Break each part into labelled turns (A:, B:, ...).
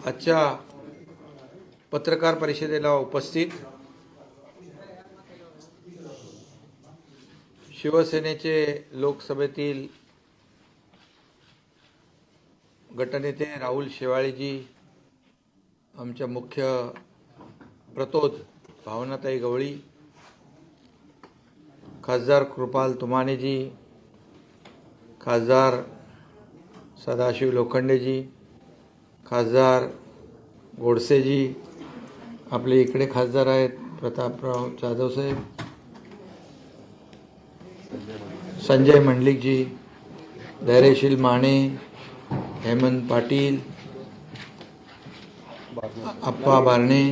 A: आजच्या पत्रकार परिषदेला उपस्थित शिवसेनेचे लोकसभेतील गटनेते राहुल शेवाळेजी, आमच्या मुख्य प्रतोद भावनाताई गवळी, खासदार कृपाल तुमानेजी, खासदार सदाशिव लोखंडेजी, खासदार गोडसेजी, आपले इकडे खासदार आहेत प्रतापराव जाधव साहेब, संजय मंडलिकजी, धैर्यशील माने, हेमंत पाटील, अप्पा बारणे,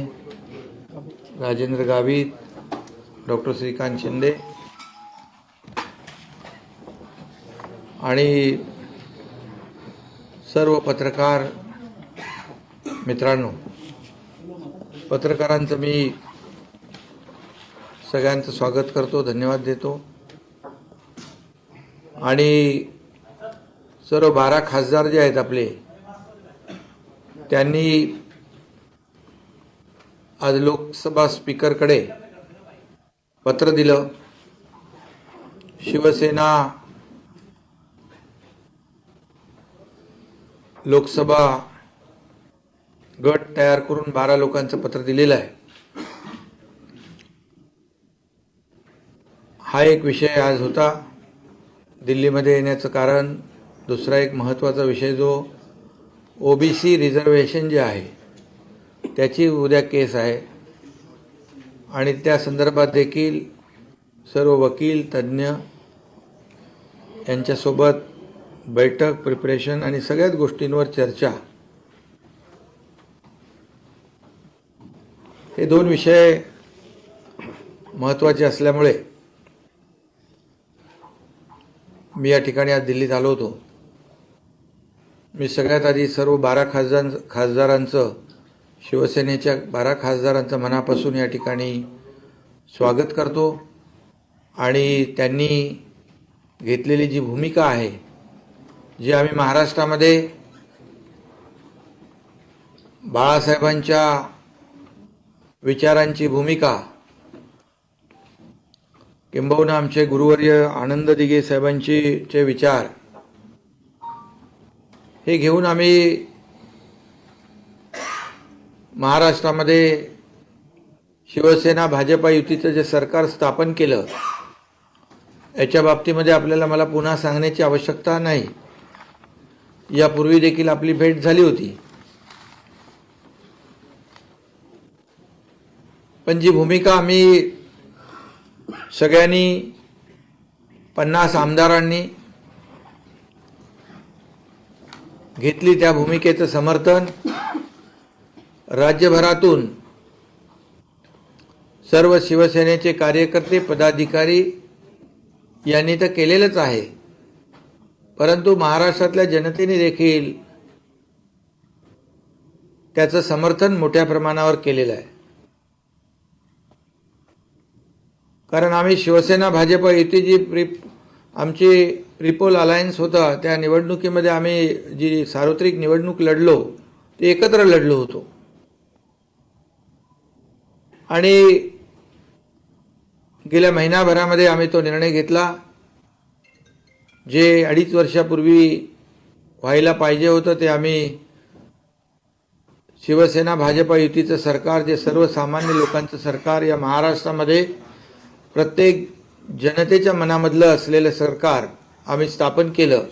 A: राजेंद्र गावित, डॉक्टर श्रीकांत शिंदे आणि सर्व पत्रकार मित्रांनो, पत्रकारांचं मी सगळ्यांचं स्वागत करतो, धन्यवाद देतो आणि सर्व 12 खासदार जे आहेत आपले, त्यांनी आज लोकसभा स्पीकरकडे पत्र दिलं. शिवसेना लोकसभा गट तयार करून 12 लोकांचं पत्र दिलेलं आहे. हा एक विषय आज होता दिल्लीमध्ये येण्याचं कारण. दुसरा एक महत्त्वाचा विषय जो ओबीसी रिझर्वेशन जे आहे त्याची उद्या केस आहे आणि त्या संदर्भात देखील सर्व वकील तज्ज्ञ यांच्यासोबत बैठक, प्रिपरेशन आणि सगळ्याच गोष्टींवर चर्चा. हे 2 विषय महत्त्वाचे असल्यामुळे मी या ठिकाणी आज दिल्लीत आलो होतो. मी सगळ्यात आधी सर्व 12 खासदारांचं, शिवसेनेच्या 12 खासदारांचं मनापासून या ठिकाणी स्वागत करतो आणि त्यांनी घेतलेली जी भूमिका आहे, जी आम्ही महाराष्ट्रामध्ये बाळासाहेबांच्या विचारांची भूमिका, किंबहुना आमचे गुरुवर्य आनंद दिघे साहेबांचे विचार, हे घेऊन आम्ही महाराष्ट्रामध्ये शिवसेना भाजपा युतीचं जे सरकार स्थापन केलं, याच्या बाबतीमध्ये आपल्याला मला पुन्हा सांगण्याची आवश्यकता नाही. यापूर्वी देखील आपली भेट झाली होती. पण जी भूमिका आम्ही सगळ्यांनी 50 आमदारांनी घेतली, त्या भूमिकेचं समर्थन राज्यभरातून सर्व शिवसेनेचे कार्यकर्ते, पदाधिकारी यांनी तर केलेलंच आहे, परंतु महाराष्ट्रातल्या जनतेने देखील त्याचं समर्थन मोठ्या प्रमाणावर केलेलं आहे. कारण आम्ही शिवसेना भाजप युती जी आमची ट्रिपल अलायन्स होता, त्या निवडणुकीमध्ये आम्ही जी सार्वत्रिक निवडणूक लढलो ते एकत्र लढलो होतो आणि गेल्या महिनाभरामध्ये आम्ही तो निर्णय घेतला. जे 2.5 वर्षापूर्वी व्हायला पाहिजे होतं ते आम्ही शिवसेना भाजपा युतीचं सरकार, जे सर्वसामान्य लोकांचं सरकार, या महाराष्ट्रामध्ये प्रत्येक जनतेच्या मनामधलं असलेलं सरकार आम्ही स्थापन केलं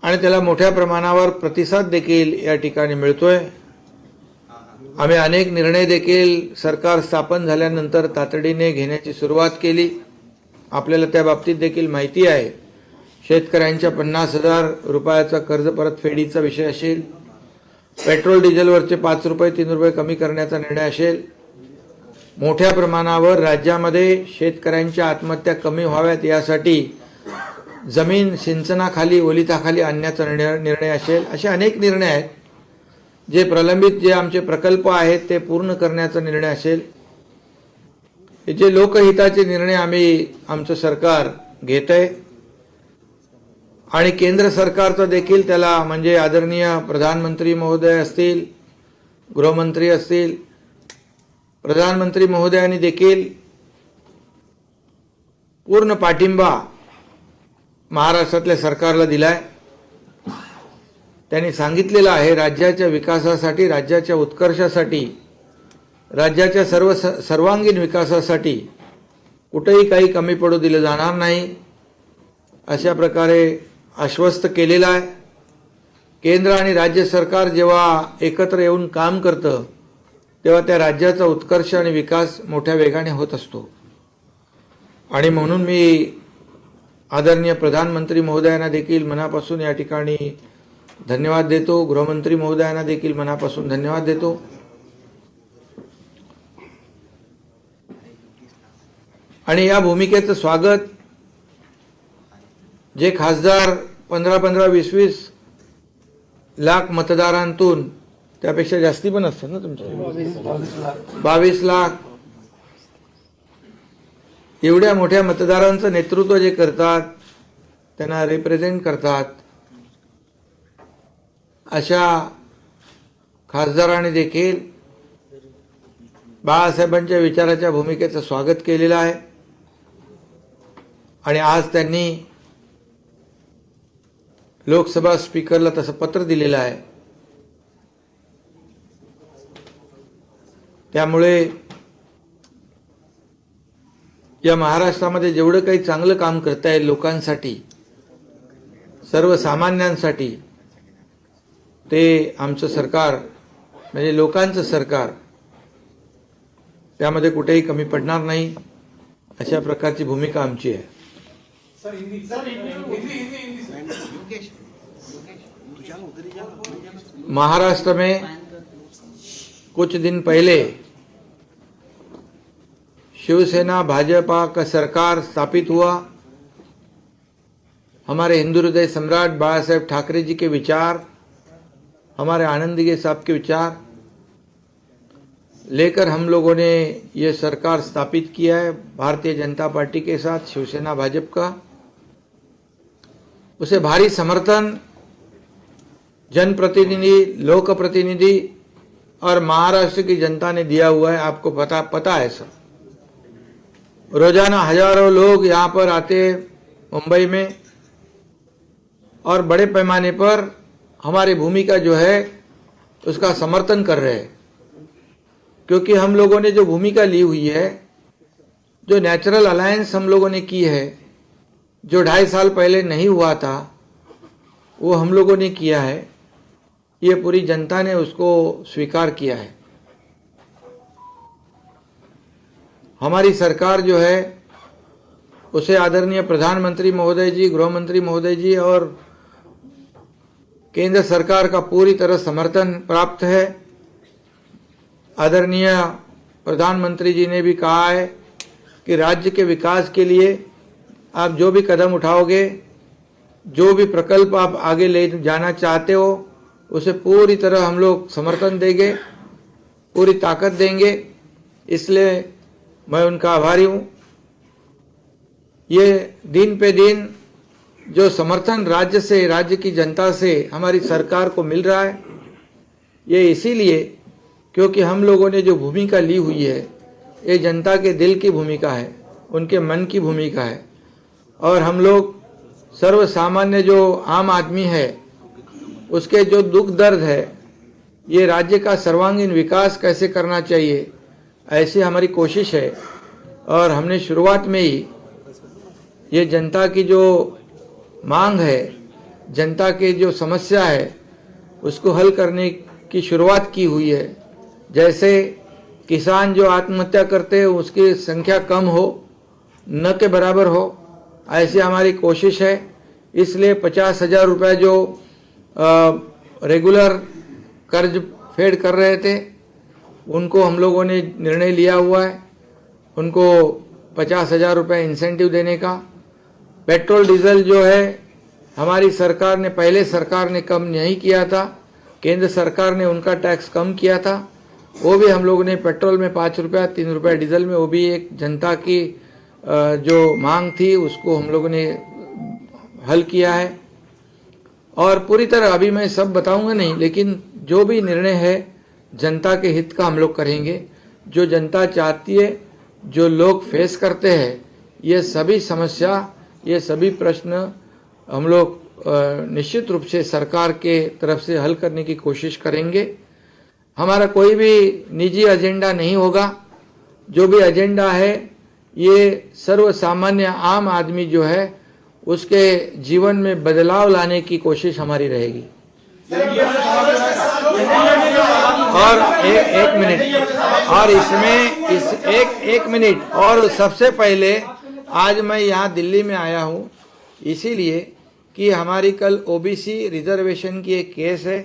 A: आणि त्याला मोठ्या प्रमाणावर प्रतिसाद देखील या ठिकाणी मिळतोय. आम्ही अनेक निर्णय देखील सरकार स्थापन झाल्यानंतर तातडीने घेण्याची सुरुवात केली. आपल्याला त्या बाबतीत देखील माहिती आहे. शेतकऱ्यांच्या 50,000 रुपयाचा कर्ज परतफेडीचा विषय असेल, पेट्रोल डिझेलवरचे 5 रुपये 3 रुपये कमी करण्याचा निर्णय असेल, मोठ्या प्रमाणावर राज्यामध्ये शेतकऱ्यांच्या आत्महत्या कमी व्हाव्यात यासाठी जमीन सिंचनाखाली, ओलिताखाली आणण्याचा निर्णय असेल, असे अनेक निर्णय आहेत. जे प्रलंबित जे आमचे प्रकल्प आहेत ते पूर्ण करण्याचा निर्णय असेल, जे लोकहिताचे निर्णय आम्ही आमचं सरकार घेत आहे आणि केंद्र सरकारचं देखील त्याला म्हणजे आदरणीय प्रधानमंत्री महोदय असतील, गृहमंत्री असतील, प्रधानमंत्री महोदयांनी देखील पूर्ण पाठिंबा महाराष्ट्रातल्या सरकारला दिलाय। त्यांनी सांगितलेलं आहे राज्याच्या विकासासाठी, राज्याच्या उत्कर्षासाठी, राज्याच्या सर्वांगीण विकासासाठी कुठेही काही कमी पडू दिलं जाणार नाही अशा प्रकारे आश्वस्त केलेलं आहे। केंद्र आणि राज्य सरकार जेव्हा एकत्र येऊन काम करतं तेव्हा त्या राज्याचा उत्कर्ष आणि विकास मोठ्या वेगाने होत असतो। आणि म्हणून मी आदरणीय प्रधानमंत्री महोदयांना देखील मनापासून या ठिकाणी धन्यवाद देतो, गृहमंत्री महोदयांना देखील मनापासून धन्यवाद देतो। आणि या भूमिकेचं स्वागत जे खासदार 15-15, 20-20 लाख मतदारांतून, त्यापेक्षा जास्ती पण असतात ना तुमच्या 22 लाख एवढ्या मोठ्या मतदारांचं नेतृत्व जे करतात, त्यांना रिप्रेझेंट करतात, अशा खासदारांनी देखील बाळासाहेबांच्या विचाराच्या भूमिकेचं स्वागत केलेलं आहे। आणि आज त्यांनी लोकसभा स्पीकरला तसं पत्र दिलेलं आहे। त्यामुळे या महाराष्ट्रामध्ये जेवढं काही चांगलं काम करता येईल लोकांसाठी, सर्वसामान्यांसाठी, ते आमचं सरकार म्हणजे लोकांचं सरकार त्यामध्ये कुठेही कमी पडणार नाही अशा प्रकारची भूमिका आमची आहे। महाराष्ट्र में कुछ दिन पहले शिवसेना भाजपा का सरकार स्थापित हुआ। हमारे हिंदू हृदय सम्राट बाला साहेब ठाकरे जी के विचार, हमारे आनंदीगे साहब के विचार लेकर हम लोगों ने ये सरकार स्थापित किया है भारतीय जनता पार्टी के साथ, शिवसेना भाजपा का। उसे भारी समर्थन जनप्रतिनिधि, लोकप्रतिनिधि और महाराष्ट्र की जनता ने दिया हुआ है। आपको पता है सर, रोजाना हजारों लोग यहाँ पर आते मुंबई में और बड़े पैमाने पर हमारी भूमिका जो है उसका समर्थन कर रहे हैं। क्योंकि हम लोगों ने जो भूमिका ली हुई है, जो नेचुरल अलायंस हम लोगों ने की है, जो 2.5 साल पहले नहीं हुआ था, वो हम लोगों ने किया है। ये पूरी जनता ने उसको स्वीकार किया है। हमारी सरकार जो है उसे आदरणीय प्रधानमंत्री महोदय जी, गृहमंत्री महोदय जी और केंद्र सरकार का पूरी तरह समर्थन प्राप्त है। आदरणीय प्रधानमंत्री जी ने भी कहा है कि राज्य के विकास के लिए आप जो भी कदम उठाओगे, जो भी प्रकल्प आप आगे ले जाना चाहते हो, उसे पूरी तरह हम लोग समर्थन देंगे, पूरी ताकत देंगे। इसलिए मैं उनका आभारी हूँ। ये दिन पे दिन जो समर्थन राज्य से, राज्य की जनता से हमारी सरकार को मिल रहा है, ये इसीलिए क्योंकि हम लोगों ने जो भूमिका ली हुई है, ये जनता के दिल की भूमिका है, उनके मन की भूमिका है। और हम लोग सर्वसामान्य जो आम आदमी है, उसके जो दुख दर्द है, ये राज्य का सर्वांगीण विकास कैसे करना चाहिए, ऐसी हमारी कोशिश है। और हमने शुरुआत में ही ये जनता की जो मांग है, जनता की जो समस्या है, उसको हल करने की शुरुआत की हुई है। जैसे किसान जो आत्महत्या करते हैं उसकी संख्या कम हो, न के बराबर हो, ऐसी हमारी कोशिश है। इसलिए 50,000 रुपये जो रेगुलर कर्ज फेड कर रहे थे, उनको हम लोगों ने निर्णय लिया हुआ है, उनको 50,000 रुपये इंसेंटिव देने का। पेट्रोल डीजल जो है हमारी सरकार ने, पहले सरकार ने कम नहीं किया था, केंद्र सरकार ने उनका टैक्स कम किया था, वो भी हम लोगों ने पेट्रोल में 5 रुपया, 3 रुपया डीजल में, वो भी एक जनता की जो मांग थी उसको हम लोगों ने हल किया है। और पूरी तरह अभी मैं सब बताऊंगा नहीं, लेकिन जो भी निर्णय है जनता के हित का हम लोग करेंगे। जो जनता चाहती है, जो लोग फेस करते हैं, ये सभी समस्या, ये सभी प्रश्न हम लोग निश्चित रूप से सरकार के तरफ से हल करने की कोशिश करेंगे। हमारा कोई भी निजी एजेंडा नहीं होगा। जो भी एजेंडा है ये सर्व सामान्य आम आदमी जो है उसके जीवन में बदलाव लाने की कोशिश हमारी रहेगी। और एक मिनट, और इसमें एक मिनट, और सबसे पहले आज मैं यहाँ दिल्ली में आया हूँ इसीलिए कि हमारी कल ओबीसी रिजर्वेशन की एक केस है।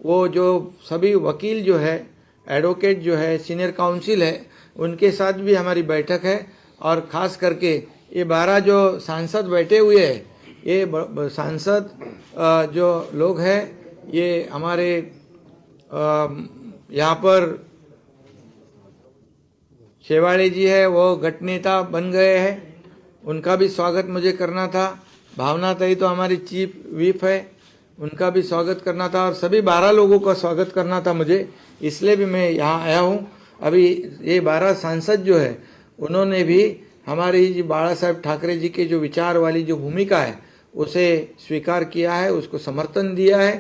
A: वो जो सभी वकील जो है, एडवोकेट जो है, सीनियर काउंसिल है, उनके साथ भी हमारी बैठक है। और खास करके ये 12 जो सांसद बैठे हुए हैं, ये सांसद जो लोग हैं, ये हमारे यहाँ पर शेवाड़े जी है, वो गट नेता बन गए हैं, उनका भी स्वागत मुझे करना था। भावना ताई तो हमारी चीफ व्हिप है, उनका भी स्वागत करना था, और सभी 12 लोगों का स्वागत करना था मुझे, इसलिए भी मैं यहाँ आया हूँ। अभी ये 12 सांसद जो है उन्होंने भी हमारे जी बाला साहेब ठाकरे जी के जो विचार वाली जो भूमिका है उसे स्वीकार किया है, उसको समर्थन दिया है,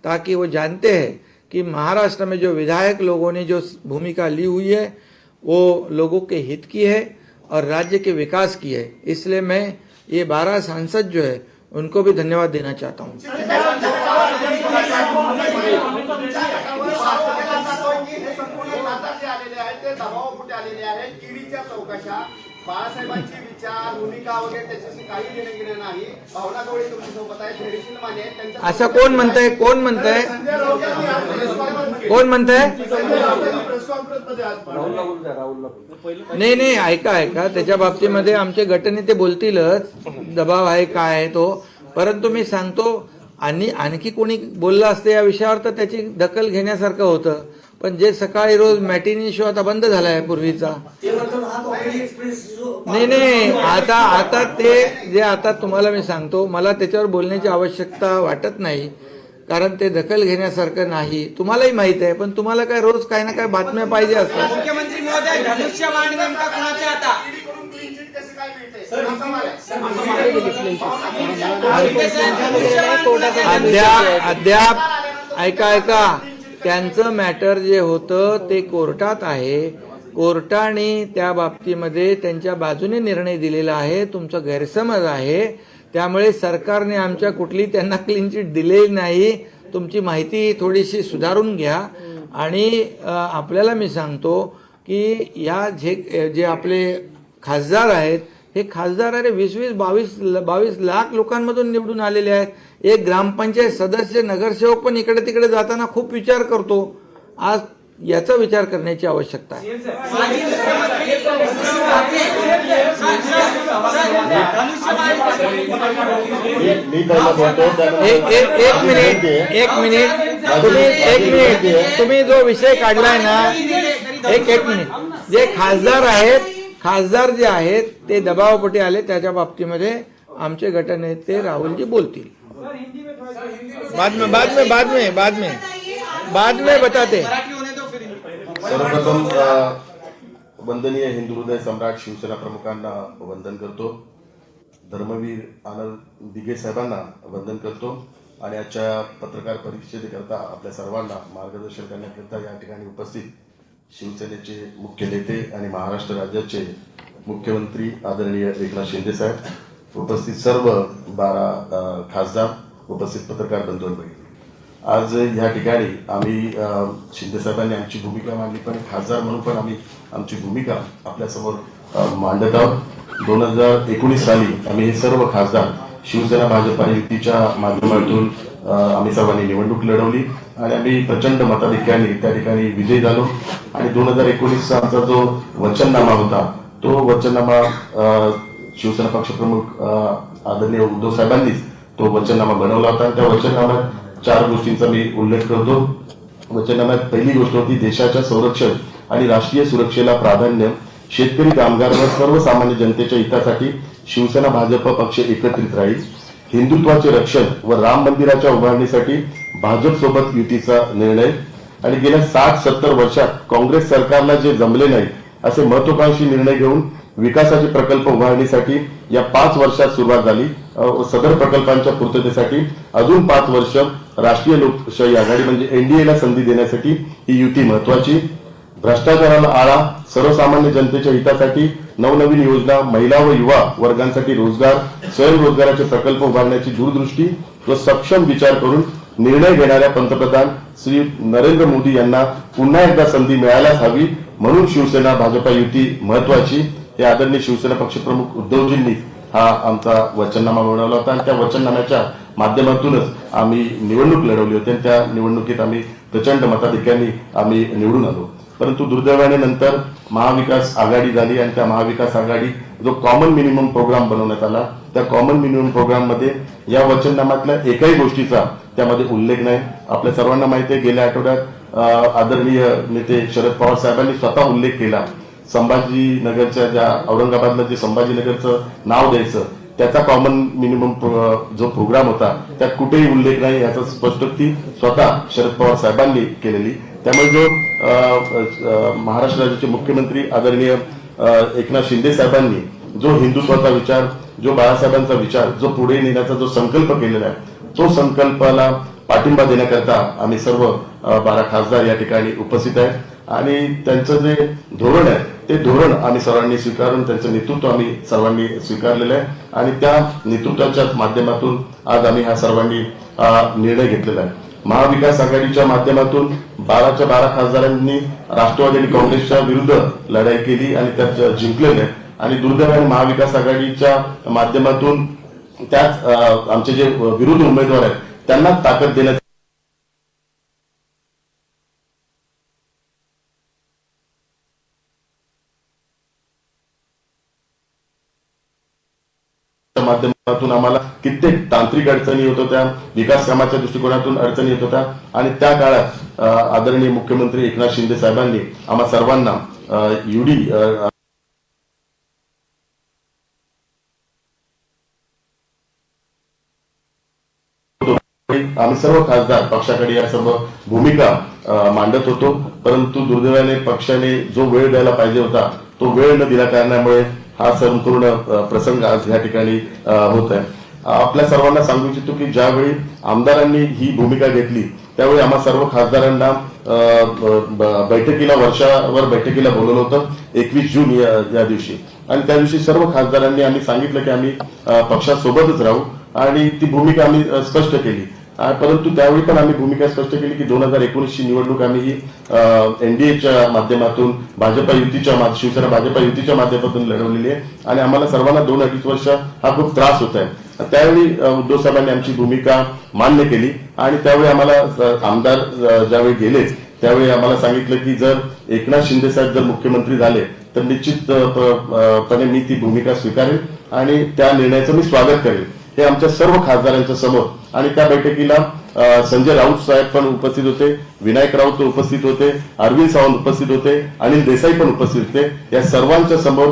A: ताकि वो जानते हैं कि महाराष्ट्र में जो विधायक लोगों ने जो भूमिका ली हुई है वो लोगों के हित की है और राज्य के विकास की है। इसलिए मैं ये 12 सांसद जो है उनको भी धन्यवाद देना चाहता हूँ।
B: बाळासाहेबांची विचार भूमिका वगैरे त्याच्याशी काही घेणं घेणं नाही। भावना गवळी तुमच्यासोबत आहे, धैर्यशील माने त्यांच्या
A: असं कोण म्हणतंय? कोण म्हणतंय? कोण म्हणतंय? नाही नाही, ऐका, त्याच्या बाबतीमध्ये आमचे गटनेते बोलतीलच, दबाव आहे काय आहे तो, परंतु मी सांगतो आणि आणखी कोणी बोललं असतं या विषयावर तर त्याची दखल घेण्यासारखं होतं। पण जे सकाळी रोज मॅटिनी शो आता बंद झालाय पूर्वीचा, नाही, आता ते जे आता तुम्हाला मी सांगतो, मला त्याच्यावर बोलण्याची आवश्यकता वाटत नाही, कारण ते दखल घेण्यासारखं नाही। तुम्हालाही माहित आहे, पण तुम्हाला काय रोज काही ना काही बातम्या पाहिजे असतात। मुख्यमंत्री महोदय, धनुष्यबाण नेमका कुणाच्या आता अद्याप ऐका, त्यांचं मॅटर जे होतं ते कोर्टात आहे। कोर्टाने त्या बाबतीमध्ये त्यांच्या बाजूने निर्णय दिलेला आहे। तुमचा गैरसमज आहे, त्यामुळे सरकारने आमच्या कुठली त्यांना क्लीन चिट दिलेली नाही। तुमची माहिती थोडीशी सुधारून घ्या। आणि आपल्याला मी सांगतो की या जे आपले खासदार आहेत, हे खासदार अरे 20-22 लाख लोकांमधून निवडून आलेले आहेत। एक ग्रामपंचायत सदस्य, नगरसेवक पण इकडे तिकडे जाताना खूप विचार करतो। आज याचा विचार करण्याची आवश्यकता आहे। एक मिनिट, तुम्ही जो विषय काढलाय ना, एक मिनिट, जे खासदार जे आहेत ते दबावापोटी आले, त्याच्या बाबतीमध्ये आमचे गटनेते राहुलजी बोलतील। बाद में बताते।
C: सर्वप्रथम वंदनीय हिंदू हृदय सम्राट शिवसेना प्रमुखांना वंदन करतो, धर्मवीर आनंद दिघे साहेबांना वंदन करतो आणि आजच्या पत्रकार परिषदेकरता आपल्या सर्वांना मार्गदर्शन करण्याकरता या ठिकाणी उपस्थित शिवसेनेचे मुख्य नेते आणि महाराष्ट्र राज्याचे मुख्यमंत्री आदरणीय एकनाथ शिंदे साहेब, उपस्थित सर्व 12 खासदार, उपस्थित पत्रकार बंधू भगिनी, आज या ठिकाणी आम्ही शिंदे साहेबांनी आमची भूमिका मांडली, पण खासदार म्हणून पण आम्ही आमची भूमिका आपल्यासमोर मांडत आहोत। 2019 साली आम्ही हे सर्व खासदार शिवसेना भाजप युतीच्या माध्यमातून आम्ही सर्वांनी निवडणूक लढवली आणि आम्ही प्रचंड मताधिक्याने त्या ठिकाणी विजयी झालो। आणि 2019चा आमचा जो वचननामा होता, तो वचननामा शिवसेना पक्षप्रमुख आदरणीय उद्धव साहेबांनीच तो वचननामा बनवला होता। त्या वचननाम्यात 4 गोष्टींचा मी उल्लेख करतो। वचननाम्यात पहिली गोष्ट होती, देशाच्या संरक्षण आणि राष्ट्रीय सुरक्षेला प्राधान्य, शेतकरी, कामगार व सर्वसामान्य जनतेच्या हितासाठी शिवसेना भाजप पक्ष एकत्रित राहील। हिंदुत्वाचे रक्षण व राम मंदिराच्या उभारणीसाठी भाजप सोबत युतीचा निर्णय आणि गेल्या 60-70 वर्षात काँग्रेस सरकारला जे जमले नाही असे महत्वाकांक्षी निर्णय घेऊन विकासाचे प्रकल्प उभारणीसाठी या 5 वर्षात सुरुवात झाली. सदर प्रकल्पांच्या पूर्ततेसाठी अजून 5 वर्ष राष्ट्रीय लोकशाही आघाडी म्हणजे एनडीएला संधी देण्यासाठी ही युती महत्वाची. भ्रष्टाचाराला आळा, सर्वसामान्य जनतेच्या हितासाठी नवनवीन योजना, महिला व युवा वर्गांसाठी रोजगार, स्वयंरोजगाराचे प्रकल्प उभारण्याची दूरदृष्टी व सक्षम विचार करून निर्णय घेणाऱ्या पंतप्रधान श्री नरेंद्र मोदी यांना पुन्हा एकदा संधी मिळायलाच हवी, म्हणून शिवसेना भाजपा युती महत्वाची. हे आदरणीय शिवसेना पक्षप्रमुख उद्धवजींनी हा आमचा वचननामा बनवला होता आणि त्या वचननाम्याच्या माध्यमातूनच आम्ही निवडणूक लढवली होती आणि त्या निवडणुकीत आम्ही प्रचंड मताधिक्याने आम्ही निवडून आलो. परंतु दुर्दैवाने नंतर महाविकास आघाडी झाली आणि त्या महाविकास आघाडी जो कॉमन मिनिमम प्रोग्राम बनवण्यात आला, त्या कॉमन मिनिमम प्रोग्राम मध्ये या वचननाम्यातल्या एकही गोष्टीचा त्यामध्ये उल्लेख नाही. आपल्या सर्वांना माहिती आहे, गेल्या आठवड्यात आदरणीय नेते शरद पवार साहेबांनी स्वतः उल्लेख केला. संभाजीनगरच्या ज्या औरंगाबादला जे संभाजीनगरचं नाव द्यायचं त्याचा कॉमन मिनिमम जो प्रोग्राम होता त्यात कुठेही उल्लेख नाही, याचं स्पष्टोक्ती स्वतः शरद पवार साहेबांनी केलेली. त्यामुळे जो महाराष्ट्र राज्याचे मुख्यमंत्री आदरणीय एकनाथ शिंदे साहेबांनी जो हिंदुत्वाचा विचार, जो बाळासाहेबांचा विचार, जो पुढे नेण्याचा जो संकल्प केलेला आहे, तो संकल्पाला पाठिंबा देण्याकरता आम्ही सर्व 12 खासदार या ठिकाणी उपस्थित आहेत आणि त्यांचं जे धोरण आहे ते धोरण आम्ही सर्वांनी स्वीकारून त्यांचं नेतृत्व आम्ही सर्वांनी स्वीकारलेलं आहे आणि त्या नेतृत्वाच्या माध्यमातून आज आम्ही हा सर्वांनी निर्णय घेतलेला आहे. महाविकास आघाडीच्या माध्यमातून 12च्या 12 खासदारांनी राष्ट्रवादी आणि काँग्रेसच्या विरुद्ध लढाई केली आणि त्यात जिंकलेले आहे आणि दुर्दैवाने महाविकास आघाडीच्या माध्यमातून त्याच आमचे जे विरोधी उमेदवार आहेत त्यांना ताकद देण्यात माध्यमातून आम्हाला कित्येक तांत्रिक अडचणी होत होत्या, विकास कामाच्या दृष्टिकोनातून अडचणी येत होत्या आणि त्या काळात आदरणीय मुख्यमंत्री एकनाथ शिंदे साहेबांनी आम्हा सर्वांना युडी आम्ही सर्व खासदार पक्षाकडे या सर्व भूमिका मांडत होतो. परंतु दुर्दैवाने पक्षाने जो वेळ द्यायला पाहिजे होता तो वेळ न दिल्या कारणामुळे हा संपूर्ण प्रसंग आज या ठिकाणी होत आहे. आपल्या सर्वांना सांगू इच्छितो की ज्यावेळी आमदारांनी ही भूमिका घेतली त्यावेळी आम्हा सर्व खासदारांना बैठकीला वर्षावर बैठकीला बोलवलं होतं 21 जून या दिवशी आणि त्या दिवशी सर्व खासदारांनी आम्ही सांगितलं की आम्ही पक्षासोबतच राहू आणि ती भूमिका आम्ही स्पष्ट केली. परंतु त्यावेळी पण आम्ही भूमिका स्पष्ट केली की 2019ची निवडणूक आम्ही ही एनडीएच्या माध्यमातून भाजपा युतीच्या शिवसेना भाजपा युतीच्या माध्यमातून लढवलेली आहे आणि आम्हाला सर्वांना 2-2.5 वर्ष हा खूप त्रास होत आहे. त्यावेळी उद्धव साहेबांनी आमची भूमिका मान्य केली आणि त्यावेळी आम्हाला आमदार ज्यावेळी गेले त्यावेळी आम्हाला सांगितलं की जर एकनाथ शिंदे साहेब जर मुख्यमंत्री झाले तर निश्चितपणे मी ती भूमिका स्वीकारेल आणि त्या निर्णयाचं मी स्वागत करेल. हे आमच्या सर्व खासदारांच्या समोर आणि त्या बैठकीला संजय राऊत साहेब पण उपस्थित होते, विनायक राऊत उपस्थित होते, अरविंद सावंत उपस्थित होते, अनिल देसाई पण उपस्थित होते. या सर्वांच्या समोर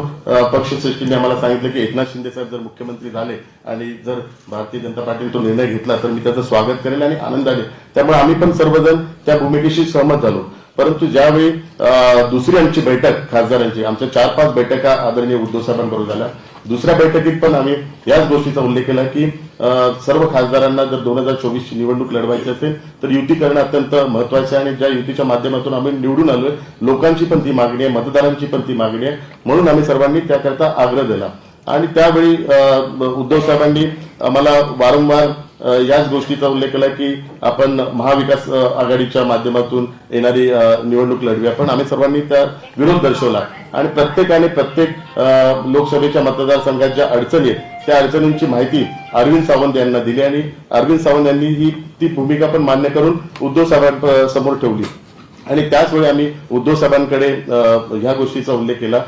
C: पक्षश्रेष्ठींनी आम्हाला सांगितलं की एकनाथ शिंदे साहेब जर मुख्यमंत्री झाले आणि जर भारतीय जनता पार्टीने तो निर्णय घेतला तर मी त्याचं स्वागत करेल आणि आनंदाने. त्यामुळे आम्ही पण सर्वजण त्या भूमिकेशी सहमत झालो. परंतु ज्यावेळी दुसरी आमची बैठक खासदारांची, आमच्या 4-5 बैठका आदरणीय उद्धव साहेबांबरोबर झाल्या. दुसऱ्या बैठकीत पण आम्ही याच गोष्टीचा उल्लेख केला की सर्व खासदारांना जर 2024ची निवडणूक लढवायची असेल तर युती करणं अत्यंत महत्वाचं आहे आणि ज्या युतीच्या माध्यमातून आम्ही निवडून आलोय लोकांची पण ती मागणी आहे, मतदारांची पण ती मागणी आहे, म्हणून आम्ही सर्वांनी त्याकरता आग्रह दिला. आणि त्यावेळी उद्धव साहेबांनी आम्हाला वारंवार याच गोष्टीचा उल्लेख केला की आपण महाविकास आघाडीच्या माध्यमातून येणारी निवडणूक लढवूया. पण आम्ही सर्वांनी त्या विरोध दर्शवला आणि प्रत्येकाने प्रत्येक लोकसभेच्या मतदारसंघात ज्या अडचणी आहेत त्या अडचणींची माहिती अरविंद सावंत यांना दिली आणि अरविंद सावंत यांनी ती भूमिका पण मान्य करून उद्धव साहेबांसमोर ठेवली आणि त्याच वेळी आम्ही उद्धव साहेबांकडे ह्या गोष्टीचा उल्लेख केला